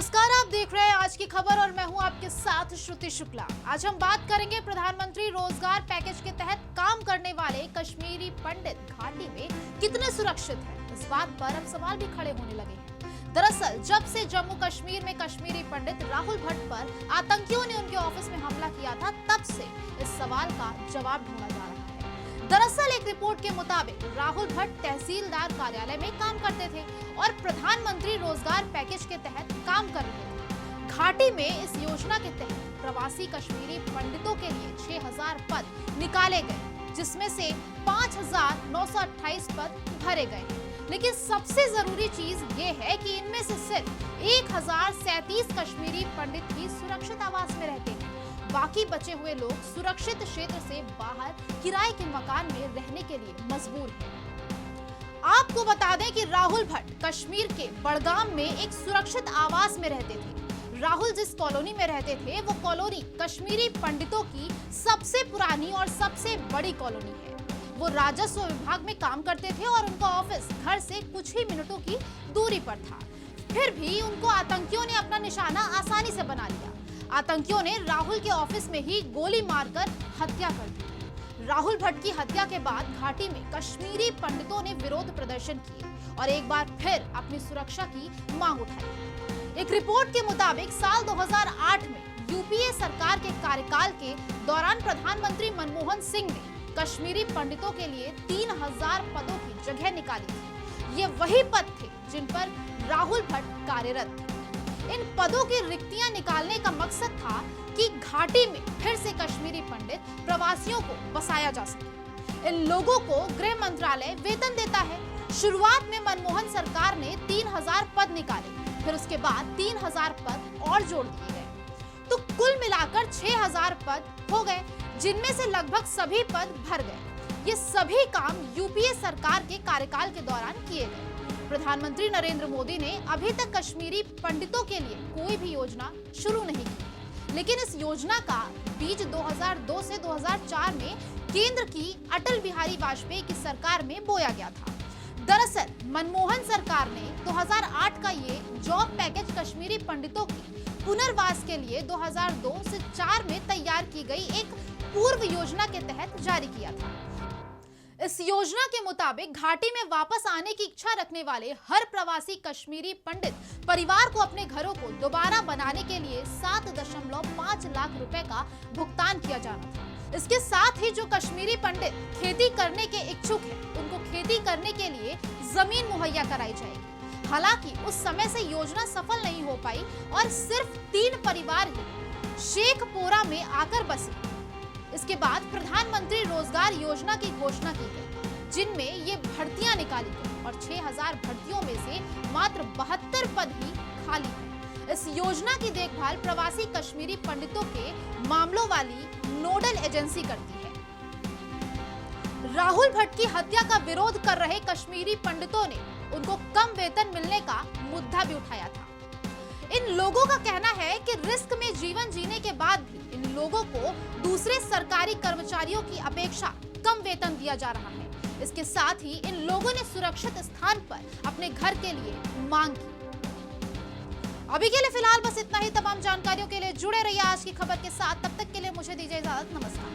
नमस्कार, आप देख रहे हैं आज की खबर और मैं हूं आपके साथ श्रुति शुक्ला। आज हम बात करेंगे प्रधानमंत्री रोजगार पैकेज के तहत काम करने वाले कश्मीरी पंडित घाटी में कितने सुरक्षित हैं। इस बात पर अब सवाल भी खड़े होने लगे हैं। दरअसल जब से जम्मू कश्मीर में कश्मीरी पंडित राहुल भट्ट पर आतंकियों ने उनके ऑफिस में हमला किया था, तब से इस सवाल का जवाब ढूंढा जा रहा है। दरअसल एक रिपोर्ट के मुताबिक राहुल भट्ट तहसीलदार कार्यालय में काम करते थे और प्रधानमंत्री रोजगार पैकेज के तहत काम कर रहे थे। घाटी में इस योजना के तहत प्रवासी कश्मीरी पंडितों के लिए 6000 पद निकाले गए, जिसमें से 5928 पद भरे गए। लेकिन सबसे जरूरी चीज ये है कि इनमें से सिर्फ 1037 कश्मीरी पंडित ही सुरक्षित आवास में रहते हैं। बाकी बचे हुए लोग सुरक्षित क्षेत्र से बाहर किराए के मकान में रहने के लिए मजबूर हैं। आपको बता दें कि राहुल भट्ट कश्मीर के बड़गाम में एक सुरक्षित आवास में रहते थे। राहुल जिस कॉलोनी में रहते थे वो कॉलोनी कश्मीरी पंडितों की सबसे पुरानी और सबसे बड़ी कॉलोनी है। वो राजस्व विभाग में काम करते थे और उनका ऑफिस घर से कुछ ही मिनटों की दूरी पर था। फिर भी उनको आतंकियों ने अपना निशाना आसानी से बना लिया। आतंकियों ने राहुल के ऑफिस में ही गोली मारकर हत्या कर दी। राहुल भट्ट की हत्या के बाद घाटी में कश्मीरी पंडितों ने विरोध प्रदर्शन किए और एक बार फिर अपनी सुरक्षा की मांग उठाई। एक रिपोर्ट के मुताबिक साल 2008 में यूपीए सरकार के कार्यकाल के दौरान प्रधानमंत्री मनमोहन सिंह ने कश्मीरी पंडितों के लिए 3000 पदों की जगह निकाली थी। ये वही पद थे जिन पर राहुल भट्ट कार्यरत थे। इन पदों की रिक्तियां निकालने का मकसद था कि घाटी में फिर से कश्मीरी पंडित प्रवासियों को बसाया जा सके। इन लोगों को गृह मंत्रालय वेतन देता है। शुरुआत में मनमोहन सरकार ने 3000 पद निकाले, फिर उसके बाद 3000 पद और जोड़ दिए गए, तो कुल मिलाकर 6000 पद हो गए, जिनमें से लगभग सभी पद भर गए। ये सभी काम यूपीए सरकार के कार्यकाल के दौरान किए गए। प्रधानमंत्री नरेंद्र मोदी ने अभी तक कश्मीरी पंडितों के लिए कोई भी योजना शुरू नहीं की, लेकिन इस योजना का बीज 2002 से 2004 में केंद्र की अटल बिहारी वाजपेयी की सरकार में बोया गया था। दरअसल मनमोहन सरकार ने 2008 का ये जॉब पैकेज कश्मीरी पंडितों के पुनर्वास के लिए 2002 से 4 में तैयार की गई एक पूर्व योजना के तहत जारी किया था। इस योजना के मुताबिक घाटी में वापस आने की इच्छा रखने वाले हर प्रवासी कश्मीरी पंडित परिवार को अपने घरों को दोबारा बनाने के लिए 7.5 लाख रुपए का भुगतान किया जाना था। इसके साथ ही जो कश्मीरी पंडित खेती करने के इच्छुक हैं, उनको खेती करने के लिए जमीन मुहैया कराई जाएगी। हालांकि उस समय से योजना सफल नहीं हो पाई और सिर्फ 3 परिवार ही शेखपोरा में आकर बसे। इसके बाद प्रधानमंत्री रोजगार योजना की घोषणा की गई, जिनमें ये भर्तियां निकाली गई और 6000 भर्तियों में से मात्र 72 पद ही खाली हैं। इस योजना की देखभाल प्रवासी कश्मीरी पंडितों के मामलों वाली नोडल एजेंसी करती है। राहुल भट्ट की हत्या का विरोध कर रहे कश्मीरी पंडितों ने उनको कम वेतन मिलने का मुद्दा भी उठाया था। इन लोगों का कहना है कि रिस्क में जीवन जीने के बाद भी इन लोगों को दूसरे सरकारी कर्मचारियों की अपेक्षा कम वेतन दिया जा रहा है। इसके साथ ही इन लोगों ने सुरक्षित स्थान पर अपने घर के लिए मांग की। अभी के लिए फिलहाल बस इतना ही। तमाम जानकारियों के लिए जुड़े रहिए आज की खबर के साथ। तब तक के लिए मुझे दीजिए इजाजत। नमस्कार।